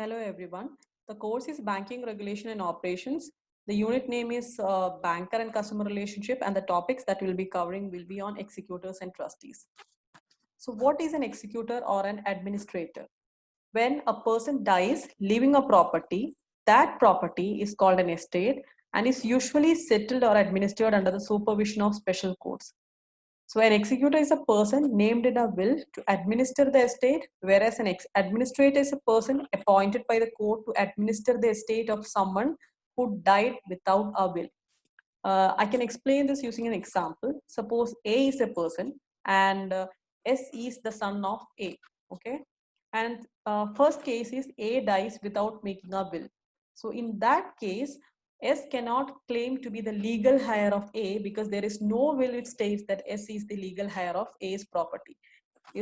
Hello everyone. The course is Banking Regulation and Operations. The unit name is Banker and Customer Relationship, and the topics that we'll be covering will be on executors and trustees. So what is an executor or an administrator? When a person dies leaving a property, that property is called an estate and is usually settled or administered under the supervision of special courts. So an executor is a person named in a will to administer the estate, whereas an administrator is a person appointed by the court to administer the estate of someone who died without a will. I can explain this using an example. Suppose A is a person and S is the son of A. Okay, and first case is A dies without making a will. So in that case, S cannot claim to be the legal heir of A because there is no will which states that S is the legal heir of A's property.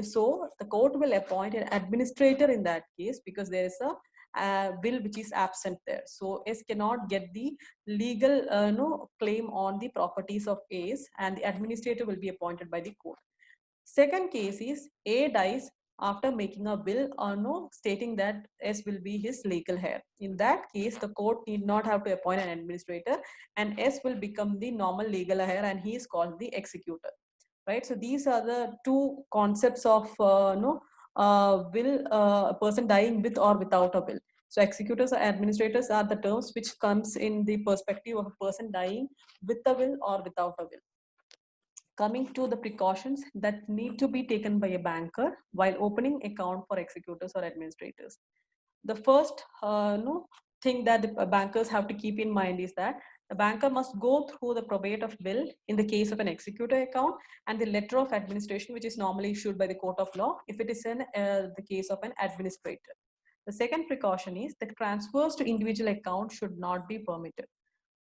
So the court will appoint an administrator in that case because there is a will which is absent there. So S cannot get the legal claim on the properties of A's, and the administrator will be appointed by the court. Second case is A dies after making a will or no stating that S will be his legal heir. In that case, the court need not have to appoint an administrator and S will become the normal legal heir and he is called the executor. Right? So these are the two concepts of will a person dying with or without a will. So executors or administrators are the terms which comes in the perspective of a person dying with a will or without a will. Coming to the precautions that need to be taken by a banker while opening account for executors or administrators. The first thing that the bankers have to keep in mind is that the banker must go through the probate of will in the case of an executor account and the letter of administration, which is normally issued by the court of law if it is in the case of an administrator. The second precaution is that transfers to individual account should not be permitted.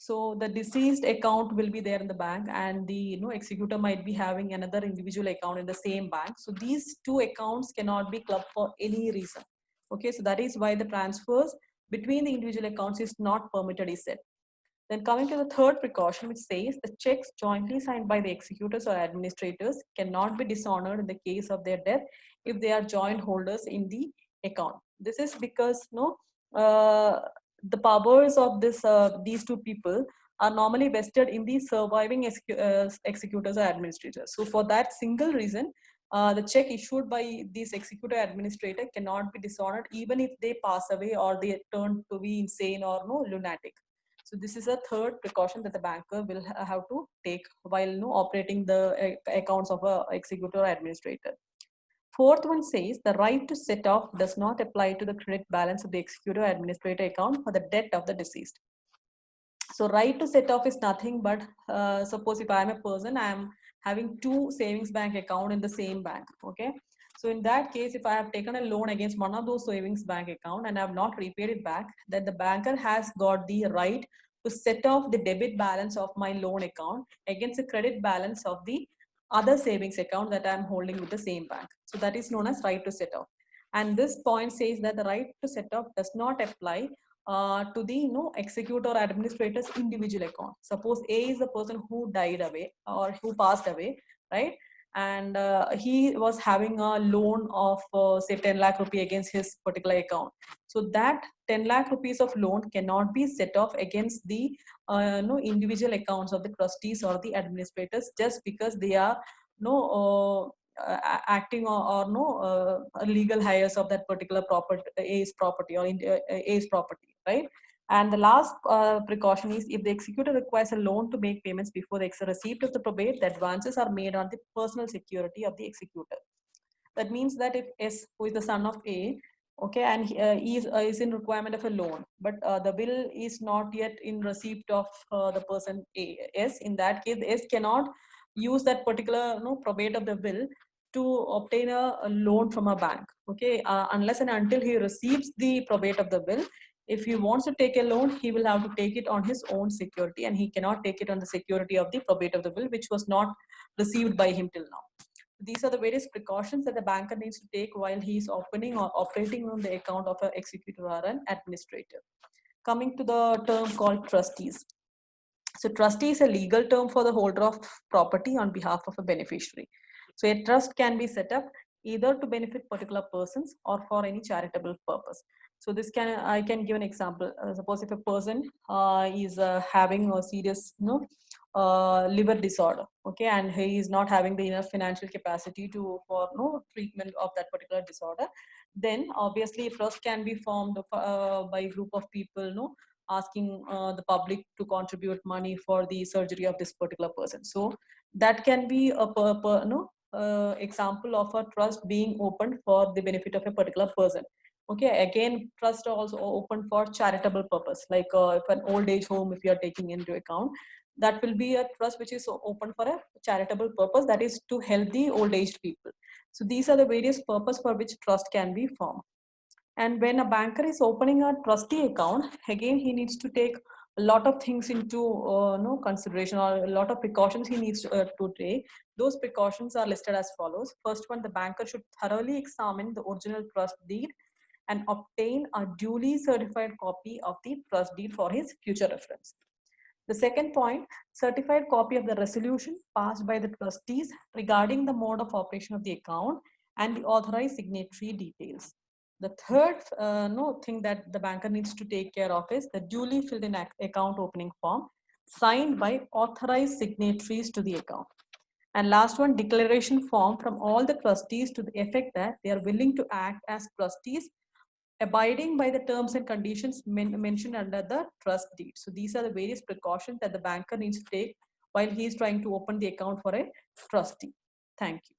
So the deceased account will be there in the bank and the executor might be having another individual account in the same bank. So these two accounts cannot be clubbed for any reason. Okay, so that is why the transfers between the individual accounts is not permitted is said. Then coming to the third precaution, which says the checks jointly signed by the executors or administrators cannot be dishonored in the case of their death if they are joint holders in the account. This is because the powers of these two people are normally vested in the surviving executors or administrators. So for that single reason, the check issued by this executor administrator cannot be dishonored even if they pass away or they turn to be insane or lunatic. So this is a third precaution that the banker will have to take while operating the accounts of a executor or administrator. Fourth one says the right to set off does not apply to the credit balance of the executor or administrator account for the debt of the deceased. So right to set off is nothing but suppose if I am a person, I am having two savings bank account in the same bank. Okay. So in that case, if I have taken a loan against one of those savings bank account and I have not repaid it back, then the banker has got the right to set off the debit balance of my loan account against the credit balance of the other savings account that I am holding with the same bank. So that is known as right to set off. And this point says that the right to set off does not apply to the executor or administrator's individual account. Suppose A is the person who died away or who passed away, right? And he was having a loan of say 10 lakh rupee against his particular account. So that 10 lakh rupees of loan cannot be set off against the individual accounts of the trustees or the administrators just because they are acting or legal heirs of that particular property, A's property or A's property, right? And the last precaution is if the executor requires a loan to make payments before the receipt of the probate, the advances are made on the personal security of the executor. That means that if S, who is the son of A, okay, and he is in requirement of a loan, but the will is not yet in receipt of the person A, S, in that case, S cannot use that particular probate of the will to obtain a loan from a bank, okay, unless and until he receives the probate of the will. If he wants to take a loan, he will have to take it on his own security and he cannot take it on the security of the probate of the will, which was not received by him till now. These are the various precautions that the banker needs to take while he is opening or operating on the account of an executor or an administrator. Coming to the term called trustees. So trustee is a legal term for the holder of property on behalf of a beneficiary. So a trust can be set up either to benefit particular persons or for any charitable purpose. So this I can give an example. Suppose if a person is having a serious liver disorder, okay, and he is not having the enough financial capacity for treatment of that particular disorder, then obviously a trust can be formed by a group of people, asking the public to contribute money for the surgery of this particular person. So that can be a example of a trust being opened for the benefit of a particular person. Okay, again, trust are also open for charitable purpose, like if an old age home, if you are taking into account, that will be a trust which is open for a charitable purpose, that is to help the old aged people. So these are the various purpose for which trust can be formed. And when a banker is opening a trustee account, again, he needs to take a lot of things into consideration, or a lot of precautions he needs to take. Those precautions are listed as follows. First one, the banker should thoroughly examine the original trust deed and obtain a duly certified copy of the trust deed for his future reference. The second point, certified copy of the resolution passed by the trustees regarding the mode of operation of the account and the authorized signatory details. The third thing that the banker needs to take care of is the duly filled in account opening form signed by authorized signatories to the account. And last one, declaration form from all the trustees to the effect that they are willing to act as trustees abiding by the terms and conditions mentioned under the trust deed. So these are the various precautions that the banker needs to take while he is trying to open the account for a trustee. Thank you.